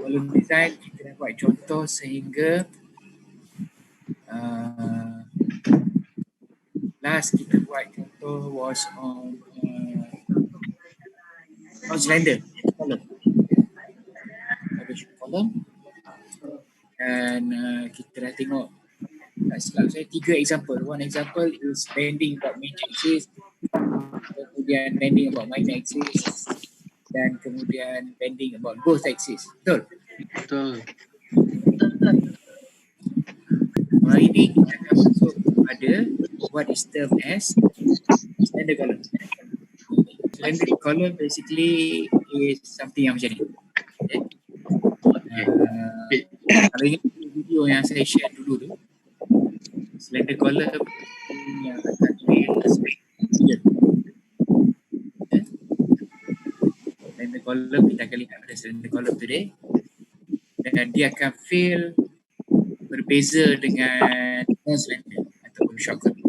column design kita dah buat contoh sehingga last kita buat contoh was on slender column. Ada column dan kita dah tengok tak silap saya 3 example. One example is bending about main axis, kemudian bending about minor axis, dan kemudian bending about both axis. Betul? Betul. Hari ini kita akan masuk pada what is termed as slender column. Slender column basically is something yang macam ni. Okay. Kalau ingat video yang saya share dulu tu, slender column yang akan slender column kita akan lihat pada slender column today, dan dia akan feel berbeza dengan non-slender ataupun short column.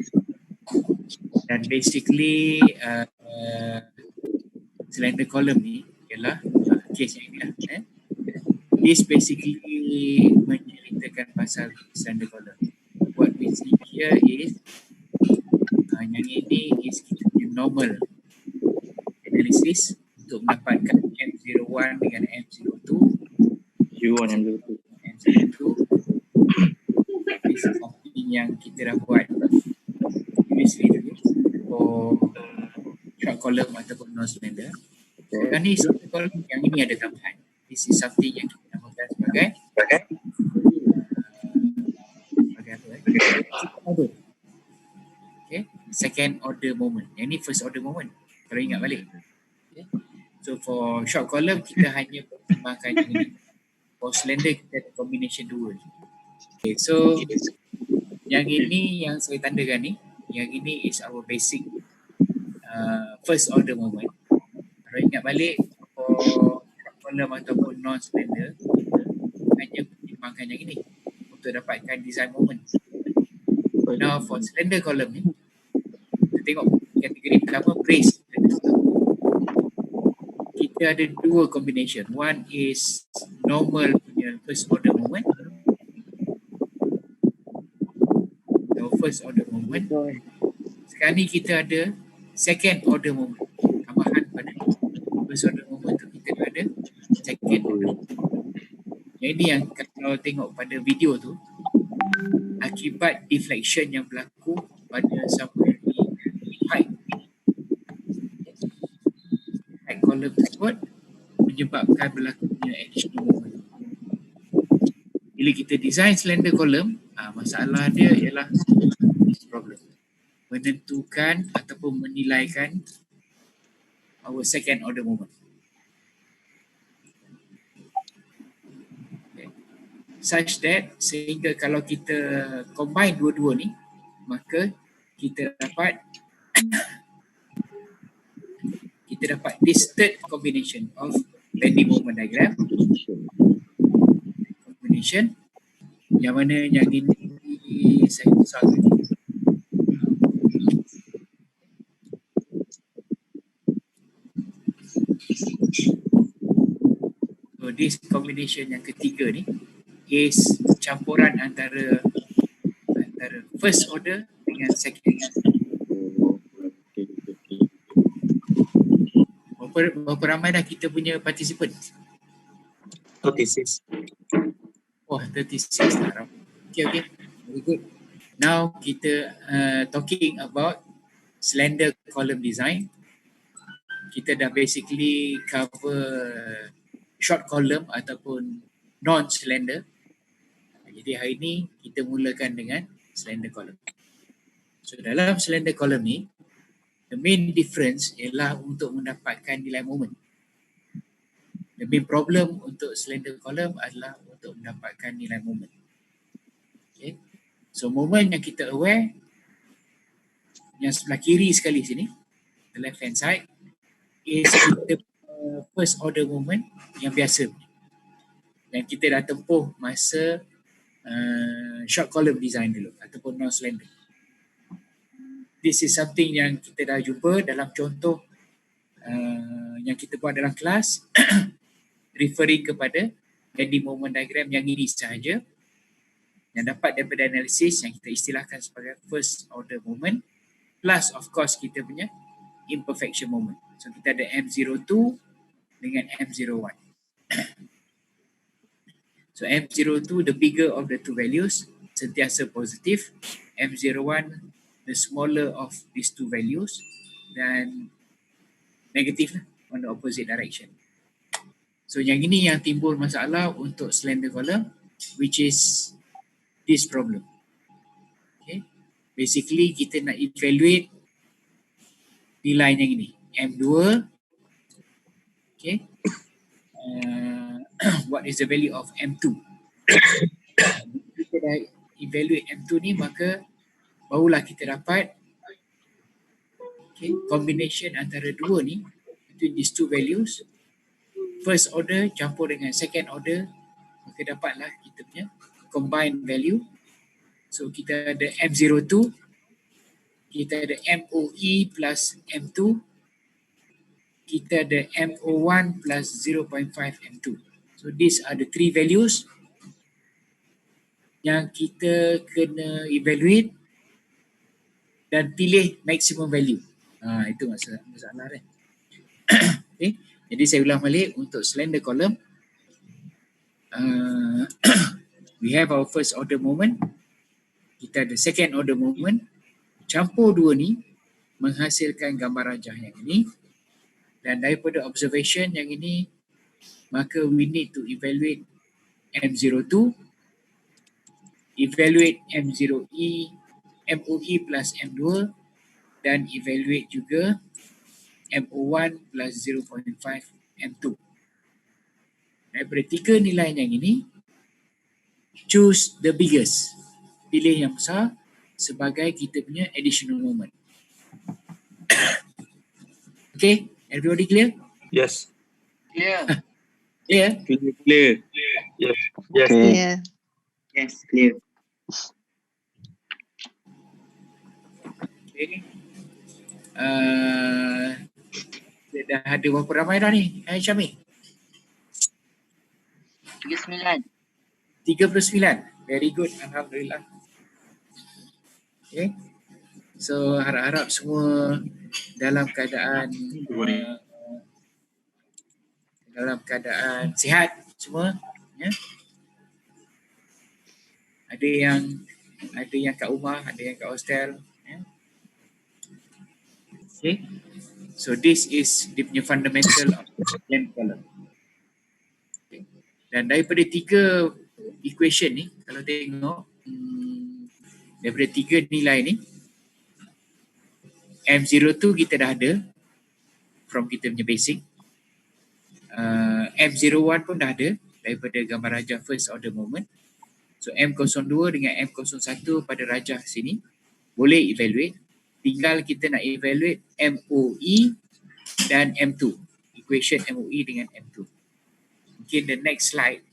Dan basically slender column ni ialah case yang inilah. This basically menceritakan pasal slender column. What we see here is yang ini is kita punya normal analysis untuk mendapatkan M01 dengan M02. U1 M02. M02 is something yang kita dah buat previously dulu for short column ataupun non-slender. Dan ni slender column yang ini ada tambahan. This is something yang kita namakan sebagai second order moment. Yang ni first order moment kalau ingat balik. Okay. So for short column kita hanya pertimbangkan yang ini. For slender kita ada combination 2. Okay, so yang ini yang saya tandakan ni, yang ini is our basic first order moment. Kalau ingat balik for short column ataupun non-slender hanya pertimbangkan yang ini untuk dapatkan design moment. Now for slender column ni kita tengok kategori pertama brace. Kita ada 2 combination. One is normal punya first order moment. So first order moment. Sekarang ni kita ada second order moment. Tambahan pada first order moment tu kita ada second order. Jadi yang kalau tengok pada video tu, akibat deflection yang berlaku pada somewhere di height column tersebut menyebabkan berlakunya additional moment. Bila kita design slender column, masalah dia ialah this problem. Menentukan ataupun menilaikan our second order moment. Okay. Such that sehingga kalau kita combine dua-dua ni, maka kita dapat this third combination of bending moment diagram. Combination yang mana yang ini saya besarkan. So this combination yang ketiga ni is campuran antara first order dengan second order. Berapa ramai dah kita punya participant? 36. Oh, 36 dah. Okay. Very good. Now kita talking about slender column design. Kita dah basically cover short column ataupun non-slender. Jadi hari ni kita mulakan dengan slender column. So dalam slender column ni, the main difference ialah untuk mendapatkan nilai moment. The main problem untuk slender column adalah untuk mendapatkan nilai moment. Okay. So moment yang kita aware, yang sebelah kiri sekali sini, the left hand side, is kita first order moment yang biasa. Dan kita dah tempuh masa short column design dulu ataupun non-slender. This is something yang kita dah jumpa dalam contoh yang kita buat dalam kelas referring kepada Jadi moment diagram yang ini sahaja yang dapat daripada analisis yang kita istilahkan sebagai first order moment, plus of course kita punya imperfection moment. So kita ada M02 dengan M01. So M02 the bigger of the two values, sentiasa positif. M01 the smaller of these two values dan negatif lah, on the opposite direction. So yang ini yang timbul masalah untuk slender column, which is this problem. Okay. Basically kita nak evaluate nilai yang ini. M2. Okay. What is the value of M2? Kita dah evaluate M2 ni, maka barulah kita dapat combination antara dua ni, between these two values, first order campur dengan second order, maka dapatlah kita punya combined value. So kita ada M02, kita ada MOE plus M2, kita ada MO1 plus 0.5 M2. So these are the three values yang kita kena evaluate dan pilih maximum value. Itu masalah kan. Okay. Jadi saya ulang balik untuk slender column. We have our first order moment. Kita ada second order moment. Campur dua ni menghasilkan gambar rajah yang ini. Dan daripada observation yang ini, maka we need to evaluate M02, evaluate M0E, MOE plus M2 dan evaluate juga MO1 plus 0.5 M2. Daripada tiga nilai yang ini, choose the biggest. Pilih yang besar sebagai kita punya additional moment. Okay, everybody clear? Yes. Clear. Yeah. Clear. Yes. Yes. Okay. Yeah. Yes, clear. Okay. Dah ada berapa ramai dah ni? Syamil? 39. 39. Very good. Alhamdulillah. Okay. So harap-harap semua dalam keadaan sihat semua, ya. Ada yang kat rumah, ada yang kat hostel, ya. Okay. So this is dia punya fundamental of slender column. Okay. Dan daripada tiga equation ni, kalau tengok daripada tiga nilai ni, M02 kita dah ada from kita punya basic. M01 pun dah ada daripada gambar rajah first order moment. So M02 dengan M01 pada rajah sini boleh evaluate. Tinggal kita nak evaluate MOE dan M2. Equation MOE dengan M2. Mungkin the next slide.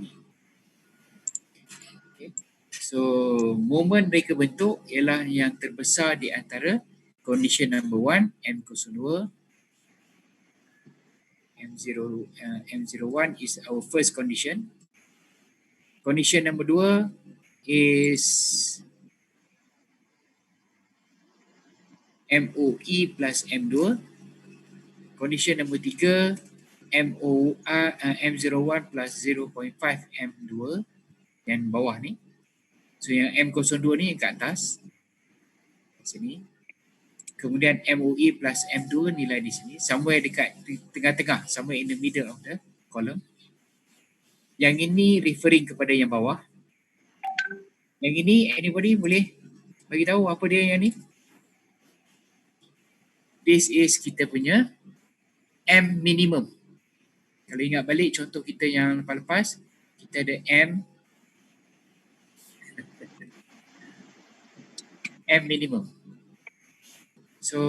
Ni. Okay. So moment mereka bentuk ialah yang terbesar di antara condition number 1 M02. M01 is our first condition. Condition number 2 is MOE plus M2. Condition number 3 M01 plus 0.5 M2 yang bawah ni. So yang M02 ni yang kat atas sini. Kemudian MOE plus M2 nilai di sini, somewhere dekat tengah-tengah, somewhere in the middle of the column. Yang ini referring kepada yang bawah. Yang ini anybody boleh bagi tahu apa dia yang ni? This is kita punya M minimum. Kalau ingat balik contoh kita yang lepas-lepas, kita ada M minimum. So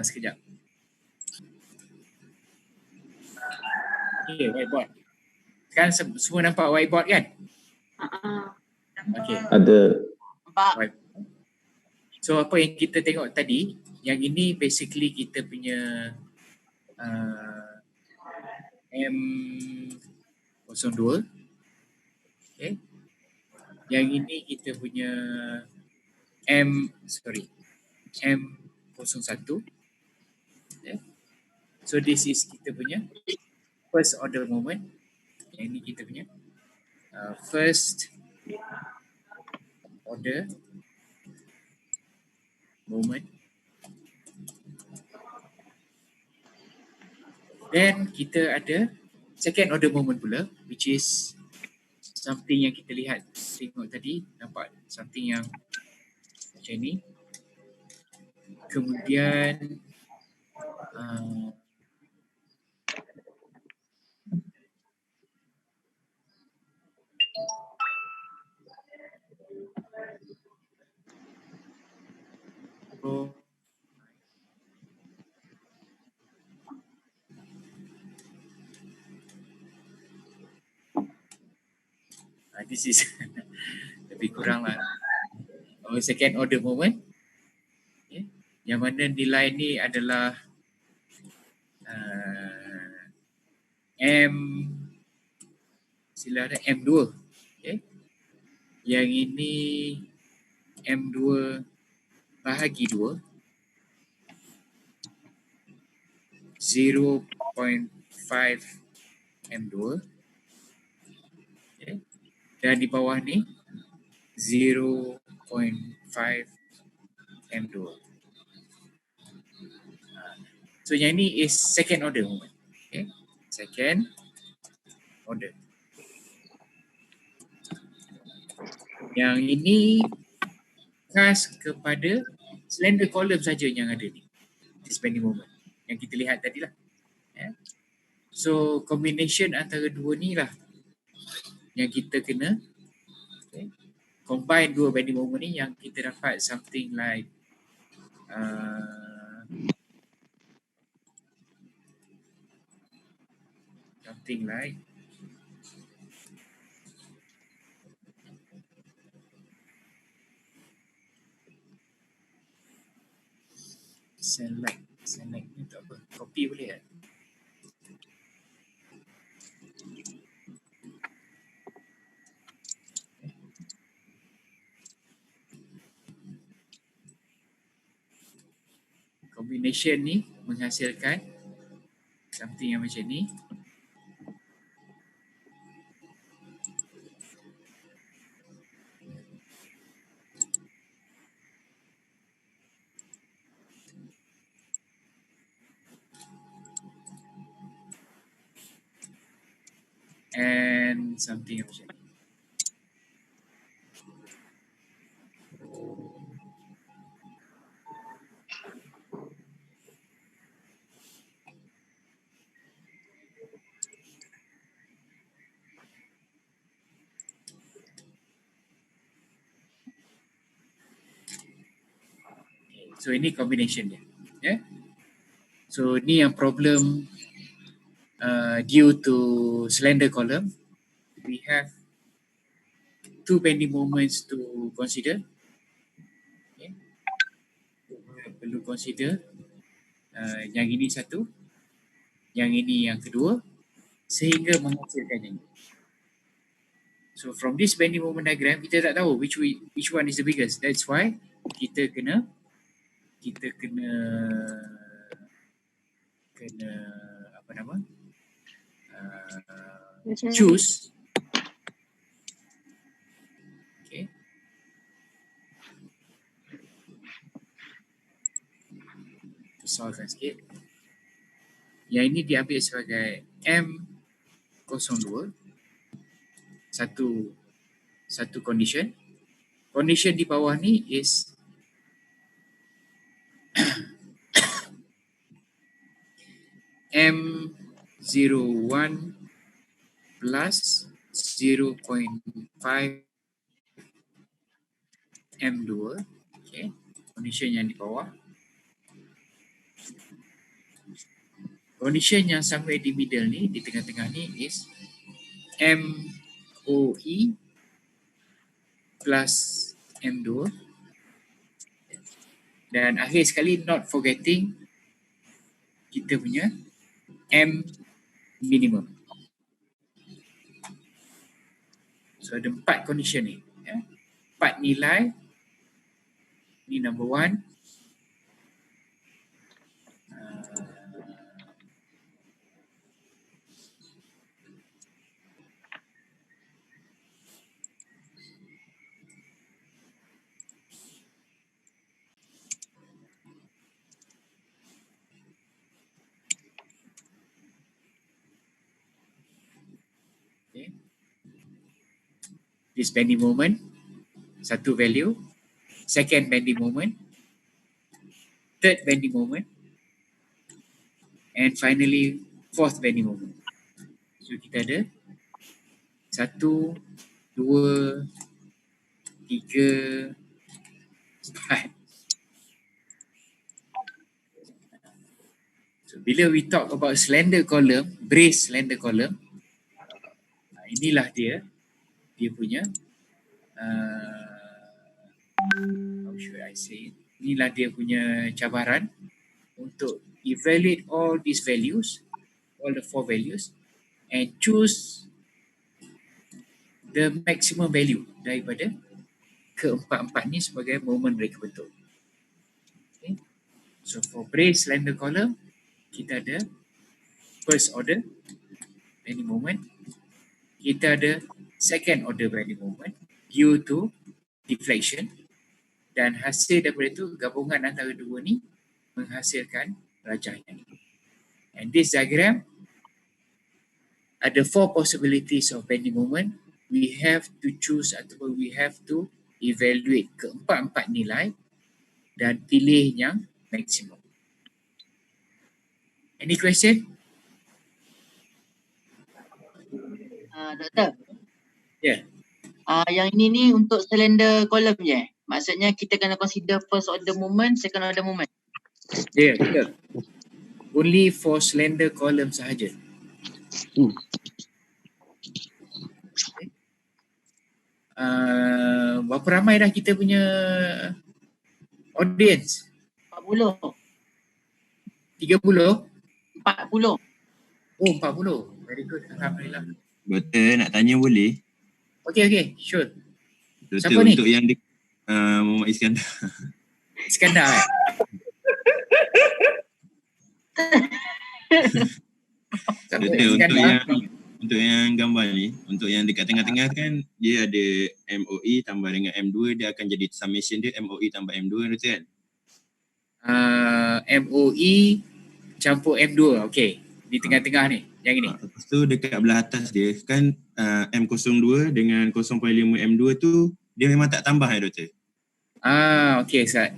sekejap. Okay, whiteboard. Sekarang semua nampak whiteboard kan? Okay. Ada. Nampak. So apa yang kita tengok tadi, yang ini basically kita punya M02. Okay. Yang ini kita punya M01. Okay. So this is kita punya first order moment. Yang ini kita punya first order moment. Then kita ada second order moment pula, which is something yang kita lihat, tengok tadi, nampak something yang macam ni. Kemudian this is lebih kurang lah. Second order moment. Okay. Yang mana nilai ni adalah M2. Okay. Yang ini M2 bahagi 2. 0.5 M2. Okay. Dan di bawah ni 0.5 M2. So yang ni is second order moment. Okay. Second order. Yang ini khas kepada slender column saja yang ada ni. This bending moment yang kita lihat tadi lah. Yeah. So combination antara dua ni lah yang kita kena combine dua bending moment ni yang kita dapat something like select ni tak apa, copy boleh kan? Combination ni menghasilkan something yang macam ni. And something macam ni. So ini combination dia. Yeah? So ni yang problem due to slender column. We have two bending moments to consider. Okay. Perlu consider yang ini satu, yang ini yang kedua, sehingga menghasilkan yang ini. So from this bending moment diagram, kita tak tahu which one is the biggest. That's why kita kena apa nama? Choose. Okay. Besarkan sikit. Yang ini diambil sebagai M02. Satu condition. Condition di bawah ni is M01 plus 0.5 M2. Okay. Condition yang di bawah. Condition yang somewhere di middle ni, di tengah-tengah ni is MOE plus M2. Dan akhir sekali, not forgetting kita punya M minimum. So ada 4 condition ni. Ya. 4 nilai. Ni number 1. Okay. This bending moment, satu value. Second bending moment, third bending moment, and finally fourth bending moment. So kita ada 1, 2, 3, 4. So bila we talk about slender column, brace slender column, inilah dia punya how should I say it? Inilah dia punya cabaran untuk evaluate all these values, all the 4 values, and choose the maximum value daripada keempat-empat ni sebagai moment break betul. Okay. So for brace slender column, kita ada first order bending moment, kita ada second order bending moment due to deflection, dan hasil daripada itu gabungan antara dua ni menghasilkan rajahnya. And this diagram ada 4 possibilities of bending moment. We have to choose ataupun we have to evaluate keempat-empat nilai dan pilih yang maksimum. Any question? Doktor. Ya. Yang ini ni untuk slender column je. Maksudnya kita kena consider first order moment, second order moment. Ya, betul. Only for slender column sahaja. Berapa ramai dah kita punya audience? 40. 30? 40. Oh, 40. Very good. Alhamdulillah. Betul, nak tanya boleh? Okay, sure. Betul, Siapa ni? untuk yang Muhammad Iskandar. Iskandar. Betul, untuk yang gambar ni, untuk yang dekat tengah-tengah kan, dia ada MOE tambah dengan M2, dia akan jadi summation dia MOE tambah M2, betul kan? MOE campur M2, okay. Di tengah-tengah ni, yang ini. Lepas tu dekat belah atas dia kan M02 dengan 0.5 M2 tu dia memang tak tambah ya doktor? Okay Ustaz.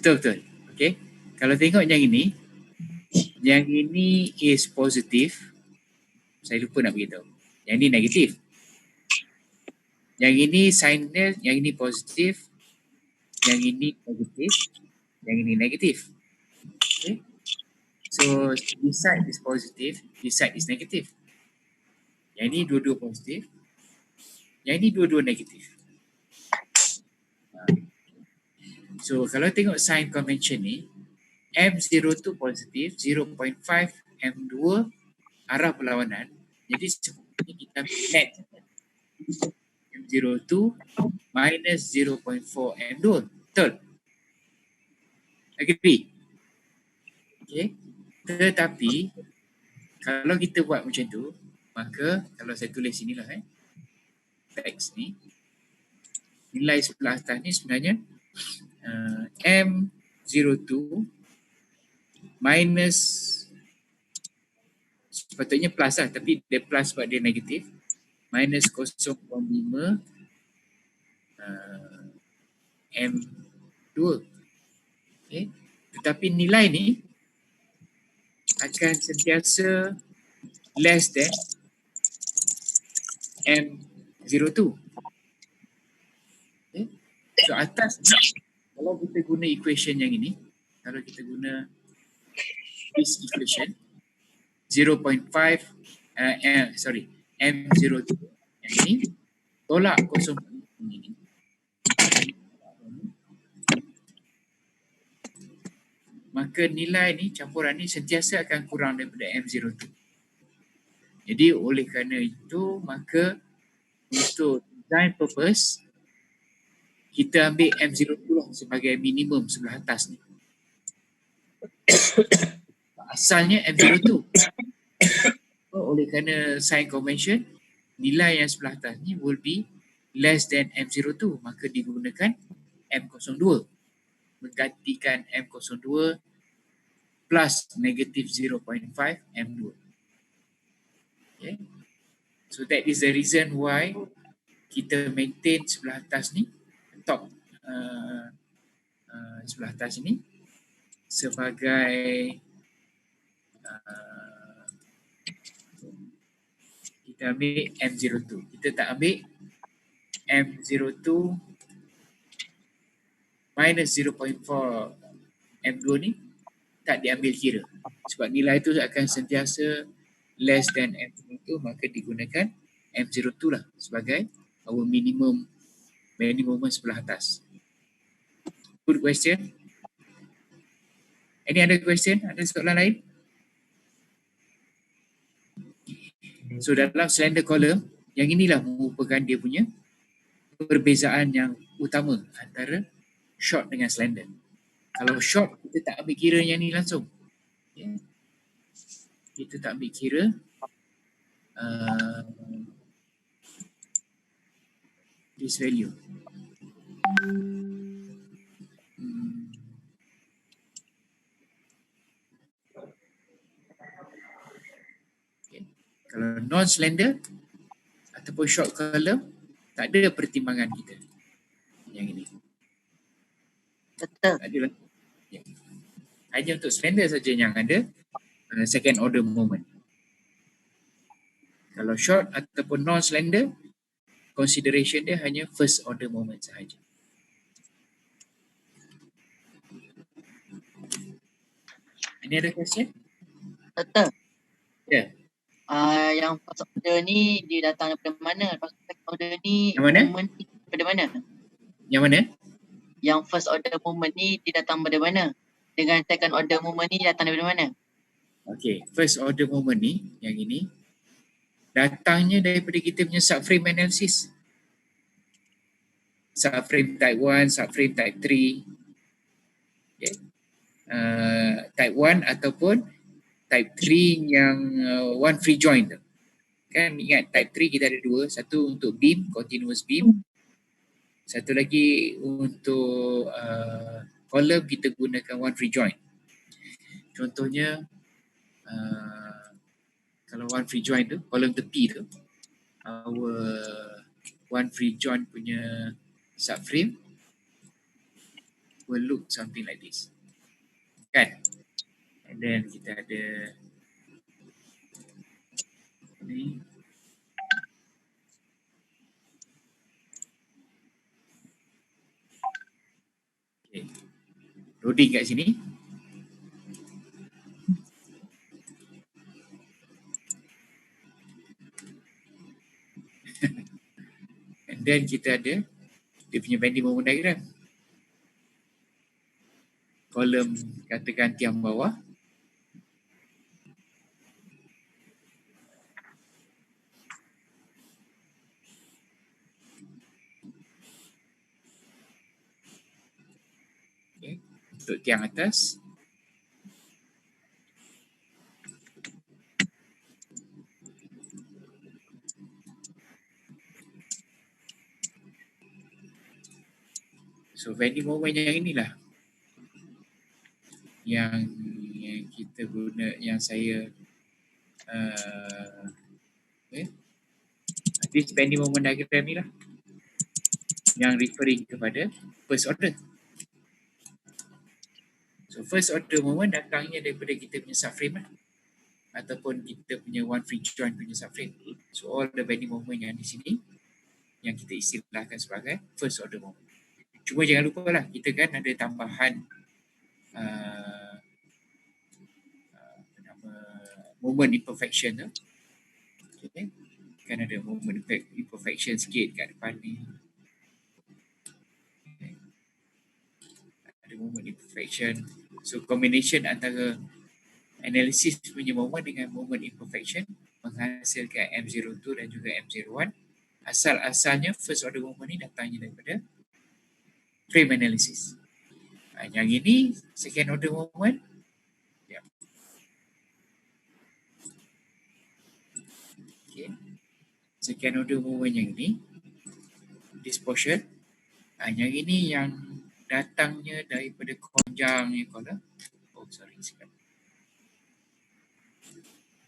Betul. Okay. Kalau tengok yang ini is positif. Saya lupa nak beritahu. Yang ini negatif. Yang ini sign dia, yang ini positif. Yang ini negatif. Yang ini negatif. Okay. So this side is positive, this side is negative. Yang ini dua-dua positif. Yang ini dua-dua negatif. So kalau tengok sign convention ni, M02 positif, 0.5 M2 arah berlawanan. Jadi sebenarnya kita net M02 minus 0.4 M2. Betul? Agree? Okay. Tetapi kalau kita buat macam tu, maka kalau saya tulis sinilah teks ni, nilai sebelah atas ni sebenarnya M02 minus, sepatutnya plus lah, tapi dia plus sebab dia negatif, minus 0.5 M2. Okay. Tetapi nilai ni akan sentiasa less than M02. Okay. So atas ni, kalau kita guna equation yang ini, kalau kita guna this equation 0.5 M02 yang ini tolak 0.5 ini, maka nilai ni, campuran ni sentiasa akan kurang daripada M02. Jadi oleh kerana itu, maka untuk design purpose, kita ambil M02 lah sebagai minimum sebelah atas ni. Asalnya M02. Oleh kerana sign convention, nilai yang sebelah atas ni will be less than M02, maka digunakan M02 menggantikan M02 plus negative 0.5 M2. Okay. So that is the reason why kita maintain sebelah atas ni, top sebelah atas ni sebagai kita ambil M02. Kita tak ambil M02 minus 0.4 M2 ni, tak diambil kira. Sebab nilai tu akan sentiasa less than M02, maka digunakan M02 lah sebagai our minimum sebelah atas. Good question. Any other question? Ada soalan lain? So dalam slender column, yang inilah merupakan dia punya perbezaan yang utama antara short dengan slender. Kalau short, kita tak ambil kira yang ni langsung. Yeah. Kita tak ambil kira this value. Okay. Kalau non-slender ataupun short column, tak ada pertimbangan kita. Yang ini. Betul. Tak ada lah. Yeah. Hanya untuk slender saja yang ada second order moment. Kalau short ataupun non-slender, consideration dia hanya first order moment sahaja. Any other question? Betul. Ya. Yang first order ni dia datang daripada mana? Lepas second order ni Yang mana? moment ni daripada mana? Yang mana? Yang first order moment ni dia datang daripada mana? Dengan second order moment ni datang daripada mana? Okay, first order moment ni, yang ini, datangnya daripada kita punya subframe analysis. Subframe type 1, subframe type 3. Okay. Type 1 ataupun type 3 yang one free join tu. Kan ingat type 3 kita ada dua, satu untuk beam, continuous beam. Satu lagi untuk column kita gunakan one free join. Contohnya kalau one free join tu, column tepi tu, our one free join punya subframe will look something like this. Kan? And then kita ada ni. Okay. Loading kat sini. And then kita ada dia punya bending moment diagram. Kolom katakan tiang bawah. Okay. Untuk tiang atas. So bending moment yang inilah yang kita guna, yang saya this bending moment diagram ni lah yang referring kepada first order. So first order moment datangnya daripada kita punya subframe lah, ataupun kita punya one free join punya subframe. So all the bending moment yang di sini yang kita istilahkan sebagai first order moment. Cuma jangan lupa lah, kita kan ada tambahan moment imperfection tu. Okay. Kan ada moment imperfection sikit kat depan ni. Okay. Ada moment imperfection. So combination antara analysis punya moment dengan moment imperfection menghasilkan M02 dan juga M01. Asal-asalnya first order moment ni datangnya daripada frame analysis. Yang ini second order moment. Ya. Okay. Second order moment yang ini, this portion. Yang ini yang datangnya daripada conjunct column. Oh, sorry.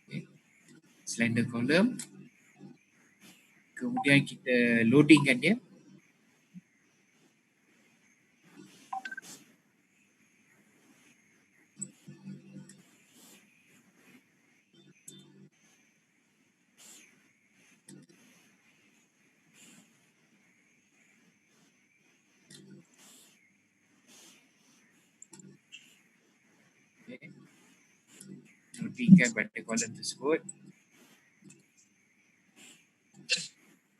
Okay. Slender column. Kemudian kita loadingkan dia. Okay. Loadingkan pada kolom tersebut.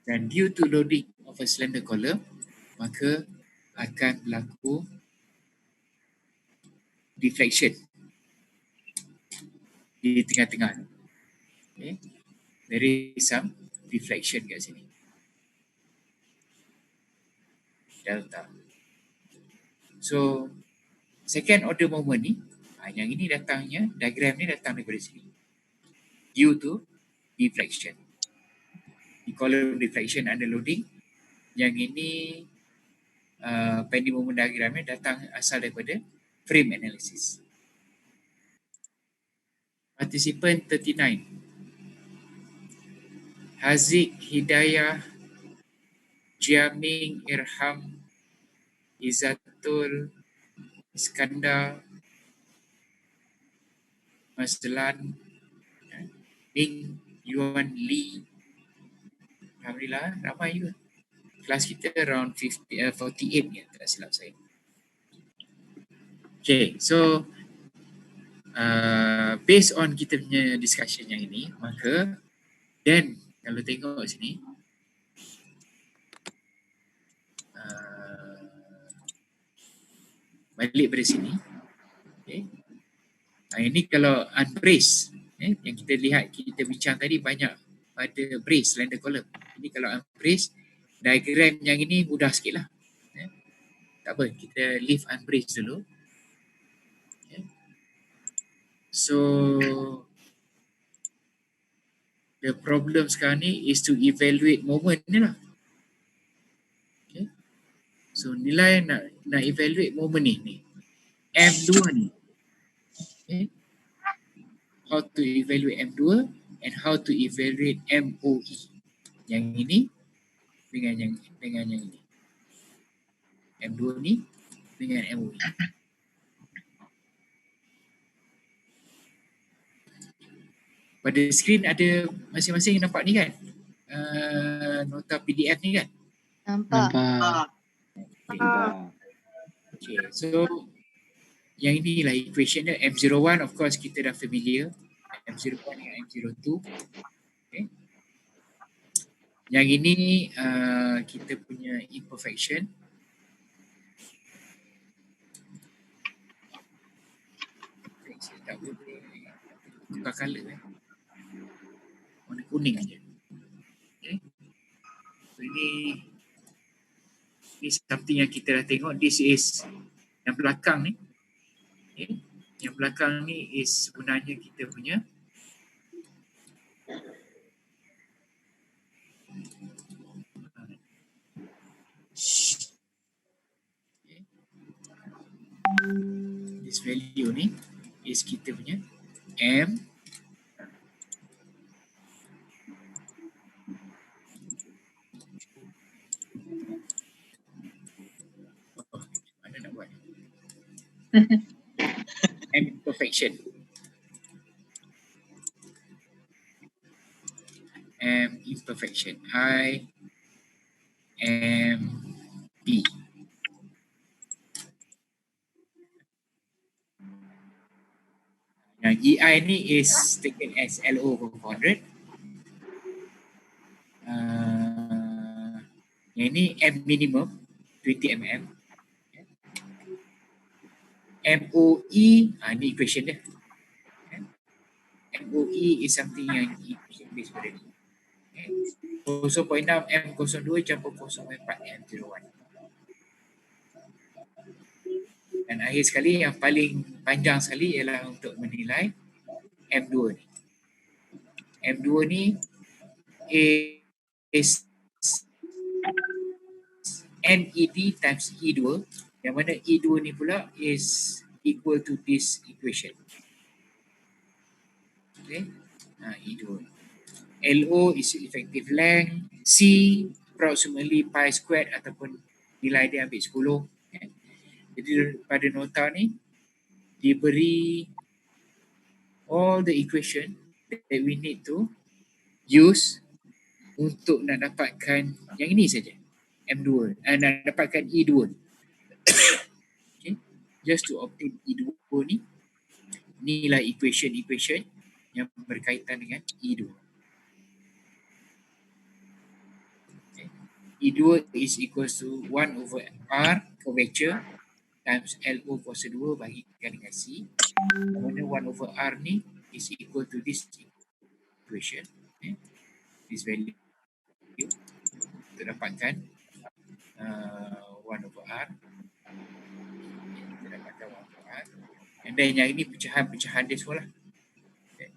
Dan due to loading of a slender column, maka akan berlaku deflection di tengah-tengah. Okay. There is some deflection kat sini. Delta. So, second order moment ni, yang ini datangnya, diagram ni datang daripada sini. Due to deflection. Di column deflection under loading. Yang ini pending moment diagramnya datang asal daripada frame analysis. Participant 39. Haziq Hidayah Jiaming Irham Izzatul Iskandar Maslan Ming Yuan Lee. Alhamdulillah ramai juga. Kelas kita around 48 ni, tak silap saya. Okay, so based on kita punya discussion yang ini, maka then kalau tengok sini, balik pada sini, okay. Ini kalau unbrace, yang kita lihat, kita bincang tadi banyak pada brace slender column. Ini kalau unbrace, diagram yang ini mudah sikit lah. Tak apa, kita leave unbrace dulu. Okay. So, the problem sekarang ni is to evaluate moment ni lah. Okay. So, nilai nak evaluate moment ni. M2 ni. Okay. How to evaluate M2 and how to evaluate MOE. Yang ini dengan yang ini. M2 ni dengan MOE. Pada skrin ada masing-masing nampak ni kan? Nota PDF ni kan? Nampak. Okay, so yang inilah equation dia. M01 of course kita dah familiar. M01 dengan M02. Okay. Yang ini kita punya imperfection. Saya tak boleh tukar colour warna kuning aja. Okay. So ini something yang kita dah tengok. This is yang belakang ni. Okay. Yang belakang ni is sebenarnya kita punya okay. This value ni is kita punya M mana nak buat M imperfection. M imperfection. I M B. Yang EI ni is taken as LO over 400. Yang ini M minimum 20 mm. MOE, ni equation dia. MOE is something yang equation based already. Okay. 0.6 M02 campur 0.4 M01. Dan akhir sekali yang paling panjang sekali ialah untuk menilai M2 ni. M2 ni is NED times E2, yang mana E2 ni pula is equal to this equation. Okay, E2. LO is effective length, C approximately pi squared ataupun nilai dia ambil 10. Okay. Jadi pada nota ni diberi all the equation that we need to use untuk nak dapatkan yang ini saja, M2, nak dapatkan E2. Okay. Just to obtain E2 ni, inilah equation yang berkaitan dengan E2. Okay. E2 is equals to 1 over R curvature times LO kuasa 2 bahagikan dengan C. Mana 1 over R ni is equal to this equation. Okay. This value untuk dapatkan 1 over R. Kita dapatkan 1 over R. And then yang ini pecahan-pecahan dia semua lah. Okay.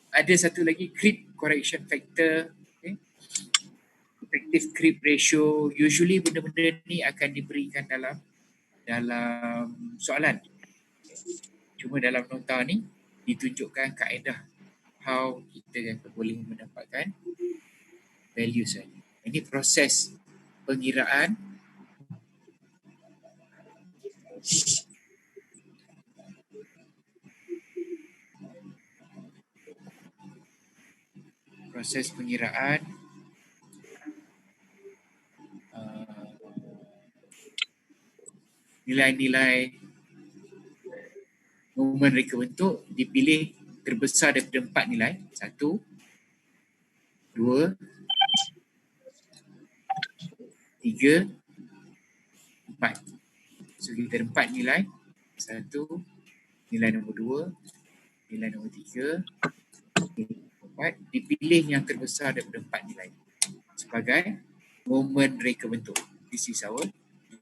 Ada satu lagi creep correction factor. Okay. Effective creep ratio. Usually benda-benda ni akan diberikan dalam soalan. Cuma dalam nota ni ditunjukkan kaedah how kita boleh mendapatkan values. Ini proses pengiraan nilai-nilai momen reka bentuk dipilih terbesar daripada 4 nilai. 1, 2, 3, 4. So kita ada 4 nilai. 1, nilai nombor 2, nilai nombor 3, 4. Dipilih yang terbesar daripada 4 nilai sebagai momen reka bentuk. This is our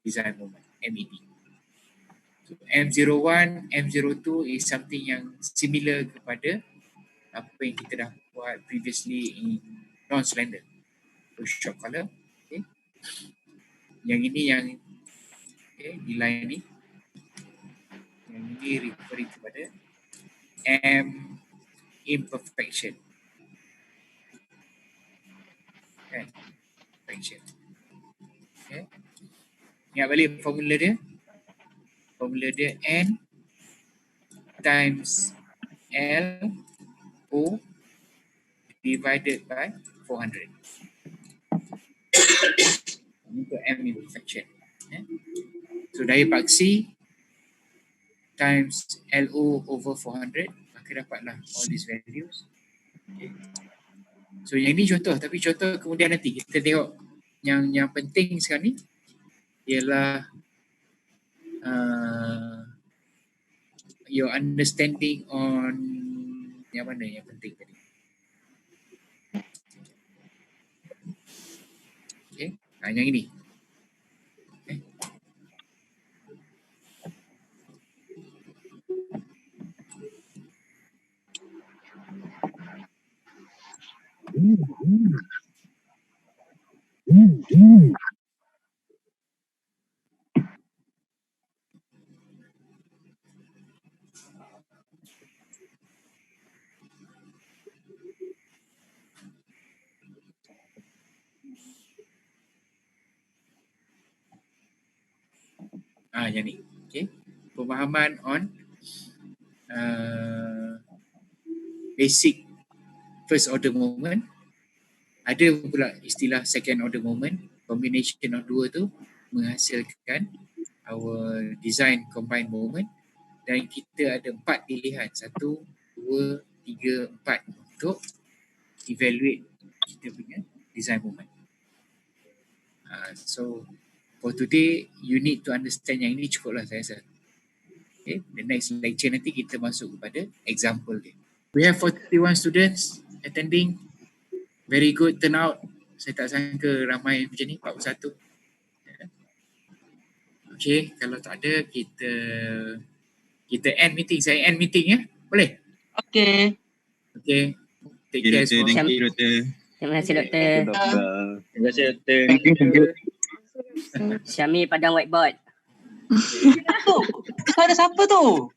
design moment, MED. So, M01, M02 is something yang similar kepada apa yang kita dah buat previously in non-slender. So, short color. Okay. Yang ini yang nilai ni. Yang ini referring kepada M imperfection. Okay. Imperfection. Okay. Ingat balik formula dia. Formula dia N times L O divided by 400. Untuk M imperfection. So daya paksi times LO over 400, maka dapatlah all these values. Okay. So yang ini contoh, tapi contoh kemudian nanti kita tengok yang penting sekarang ni ialah your understanding on yang mana yang penting tadi. Okay, yang ini. Okay. Yang ni. Okay. Pemahaman on basic first order moment. Ada pula istilah second order moment. Combination of dua tu menghasilkan our design combined moment. Dan kita ada 4 pilihan. 1, 2, 3, 4 untuk evaluate kita punya design moment. So for today, you need to understand yang ini cukup lah saya rasa. Okay, the next lecture nanti kita masuk kepada example dia. We have 41 students attending. Very good turnout. Saya tak sangka ramai macam ni, 41. Okay, kalau tak ada kita end meeting. Saya end meeting ya. Boleh? Okay. Okay. Take Okay, care doktor. semua. Thank you, doktor. Terima kasih doktor. Terima kasih doktor. Syami padang whiteboard. Tu, ada siapa tu?